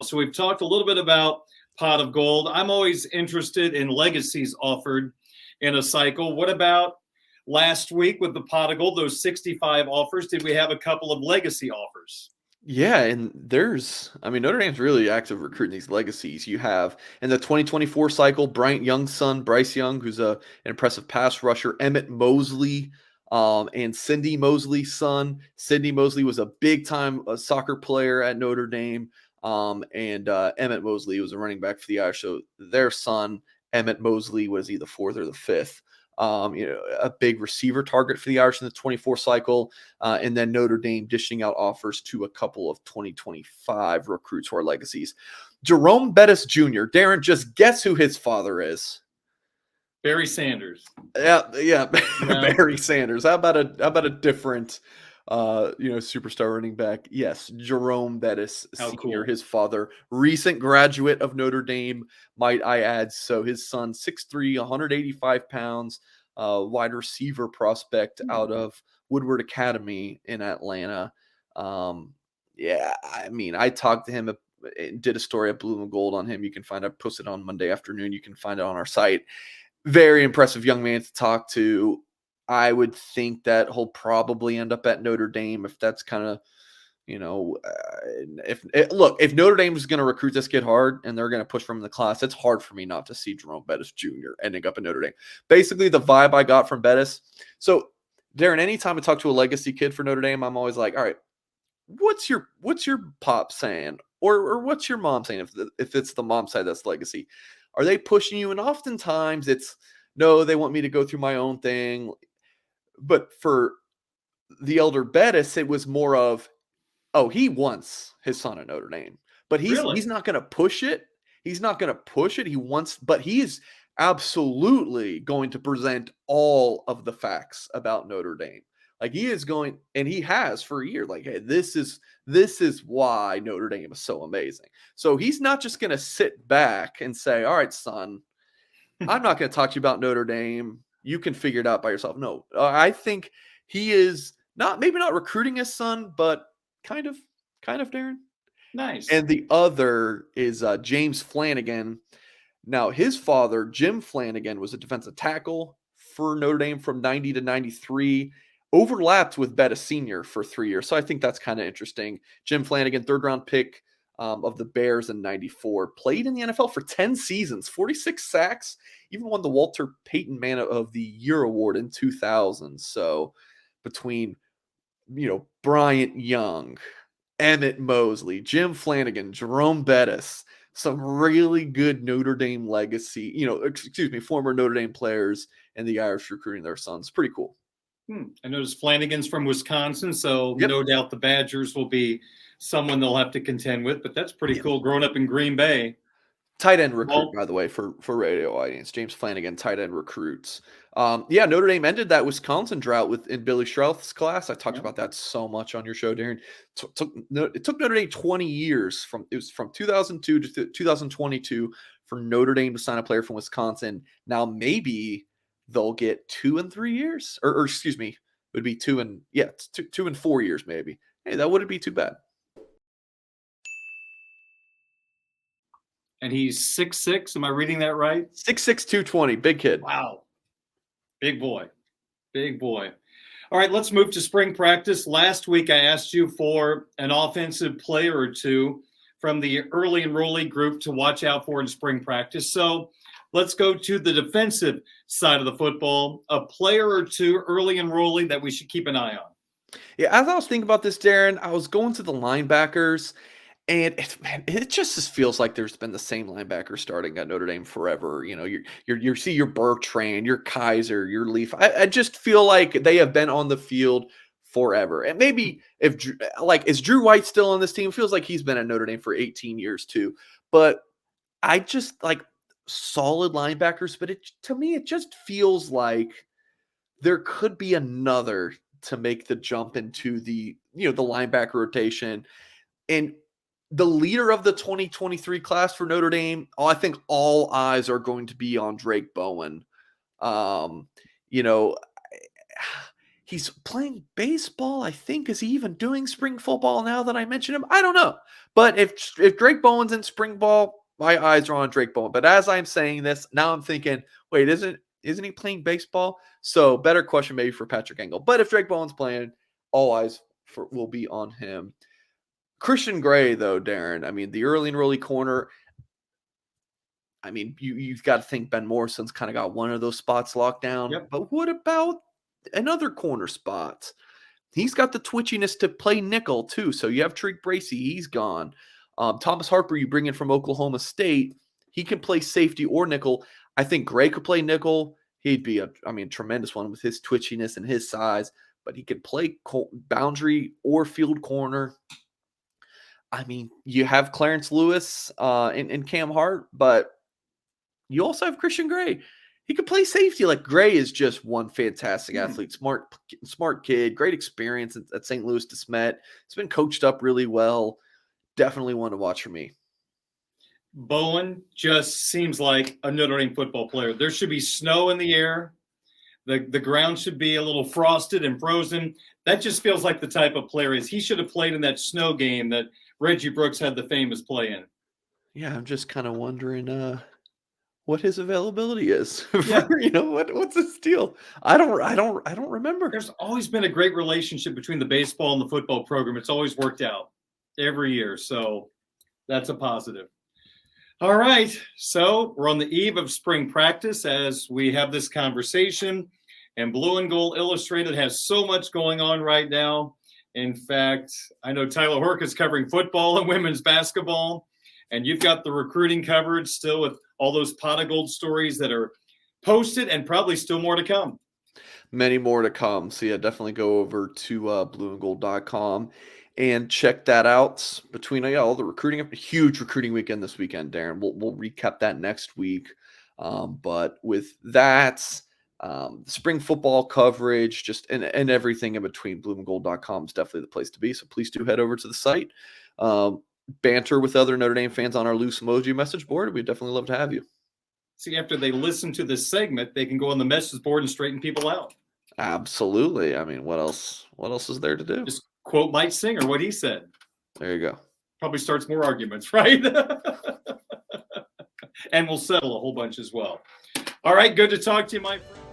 So we've talked a little bit about pot of gold. I'm always interested in legacies offered in a cycle. What about last week with the pot of gold, those 65 offers? Did we have a couple of legacy offers? Yeah, and Notre Dame's really active recruiting these legacies. You have in the 2024 cycle, Bryant Young's son, Bryce Young, who's an impressive pass rusher, Emmett Mosley, and Cindy Mosley's son. Cindy Mosley was a big time soccer player at Notre Dame, and Emmett Mosley was a running back for the Irish. So their son, Emmett Mosley, was he the fourth or the fifth? A big receiver target for the Irish in the 24 cycle. And then Notre Dame dishing out offers to a couple of 2025 recruits who are legacies. Jerome Bettis Jr. Darren, just guess who his father is. Barry Sanders. Yeah. No. Barry Sanders. How about a different superstar running back? Yes, Jerome Bettis Sr., cool. His father, recent graduate of Notre Dame, might I add. So his son, 6'3", 185 pounds, wide receiver prospect out of Woodward Academy in Atlanta. I talked to him, did a story at Blue and Gold on him. You can find it, posted on Monday afternoon. You can find it on our site. Very impressive young man to talk to. I would think that he'll probably end up at Notre Dame if that's kind of, if Notre Dame is going to recruit this kid hard and they're going to push from the class, it's hard for me not to see Jerome Bettis Jr. ending up at Notre Dame. Basically, the vibe I got from Bettis. So, Darren, anytime I talk to a legacy kid for Notre Dame, I'm always like, all right, what's your pop saying? Or what's your mom saying if it's the mom side that's legacy? Are they pushing you? And oftentimes it's, no, they want me to go through my own thing. But for the elder Bettis, it was more of, oh, he wants his son at Notre Dame. But he's not going to push it. He's not going to push it. But he is absolutely going to present all of the facts about Notre Dame. Like he is going, and he has for a year, like, hey, this is why Notre Dame is so amazing. So he's not just going to sit back and say, all right, son, I'm not going to talk to you about Notre Dame. You can figure it out by yourself. No, I think he is maybe not recruiting his son, but kind of, Darren. Nice. And the other is James Flanagan. Now, his father, Jim Flanagan, was a defensive tackle for Notre Dame from 90 to 93, overlapped with Bettis Sr. for 3 years. So I think that's kind of interesting. Jim Flanagan, third-round pick of the Bears in 94, played in the NFL for 10 seasons, 46 sacks, even won the Walter Payton Man of the Year award in 2000. So between, Bryant Young, Emmett Mosley, Jim Flanagan, Jerome Bettis, some really good Notre Dame legacy, former Notre Dame players and the Irish recruiting their sons. Pretty cool. I noticed Flanagan's from Wisconsin, so no doubt the Badgers will be someone they'll have to contend with, but that's pretty cool. Growing up in Green Bay. Tight end recruit, by the way, for radio audience. James Flanagan, tight end recruits. Notre Dame ended that Wisconsin drought in Billy Schrauth's class. I talked about that so much on your show, Darren. It took Notre Dame 20 years from 2002 to 2022 for Notre Dame to sign a player from Wisconsin. Now maybe they'll get 2 and 3 years, or excuse me, it would be 2 and 4 years maybe. Hey, that wouldn't be too bad. And he's 6'6". Am I reading that right? 6'6", 220. Big kid. Wow. Big boy. Big boy. All right, let's move to spring practice. Last week, I asked you for an offensive player or two from the early enrollee group to watch out for in spring practice. So let's go to the defensive side of the football. A player or two early enrollee that we should keep an eye on. Yeah, as I was thinking about this, Darren, I was going to the linebackers. And it just feels like there's been the same linebacker starting at Notre Dame forever. You see your Bertrand, your Kaiser, your Leaf. I just feel like they have been on the field forever. And maybe is Drew White still on this team? It feels like he's been at Notre Dame for 18 years too. But I just like solid linebackers. But to me, it just feels like there could be another to make the jump into the linebacker rotation. And the leader of the 2023 class for Notre Dame, I think all eyes are going to be on Drake Bowen. He's playing baseball, I think. Is he even doing spring football now that I mention him? I don't know. But if Drake Bowen's in spring ball, my eyes are on Drake Bowen. But as I'm saying this, now I'm thinking, wait, isn't he playing baseball? So better question maybe for Patrick Engel. But if Drake Bowen's playing, all eyes will be on him. Christian Gray, though, Darren, I mean, the early enrollee corner, I mean, you've got to think Ben Morrison's kind of got one of those spots locked down. Yep. But what about another corner spot? He's got the twitchiness to play nickel, too. So you have Tariq Bracy. He's gone. Thomas Harper, you bring in from Oklahoma State. He can play safety or nickel. I think Gray could play nickel. He'd be a tremendous one with his twitchiness and his size. But he could play boundary or field corner. I mean, you have Clarence Lewis and Cam Hart, but you also have Christian Gray. He could play safety. Like, Gray is just one fantastic athlete, smart kid, great experience at St. Louis de Smet. He's been coached up really well. Definitely one to watch for me. Bowen just seems like a Notre Dame football player. There should be snow in the air. The ground should be a little frosted and frozen. That just feels like the type of player he should have played in that snow game that Reggie Brooks had the famous play in. Yeah, I'm just kind of wondering what his availability is. Yeah. What's his deal? I don't remember. There's always been a great relationship between the baseball and the football program. It's always worked out every year. So that's a positive. All right. So we're on the eve of spring practice as we have this conversation. And Blue and Gold Illustrated has so much going on right now. In fact, I know Tyler Hork is covering football and women's basketball. And you've got the recruiting coverage still with all those pot of gold stories that are posted and probably still more to come. Many more to come. So yeah, definitely go over to blueandgold.com and check that out. Between all the recruiting, a huge recruiting weekend this weekend, Darren. We'll recap that next week. But with that, spring football coverage, just and everything in between, blueandgold.com is definitely the place to be. So please do head over to the site. Banter with other Notre Dame fans on our loose emoji message board. We'd definitely love to have you. See, after they listen to this segment, they can go on the message board and straighten people out. Absolutely. I mean, what else is there to do? Just quote Mike Singer, what he said. There you go. Probably starts more arguments, right? And we'll settle a whole bunch as well. All right, good to talk to you, my friend.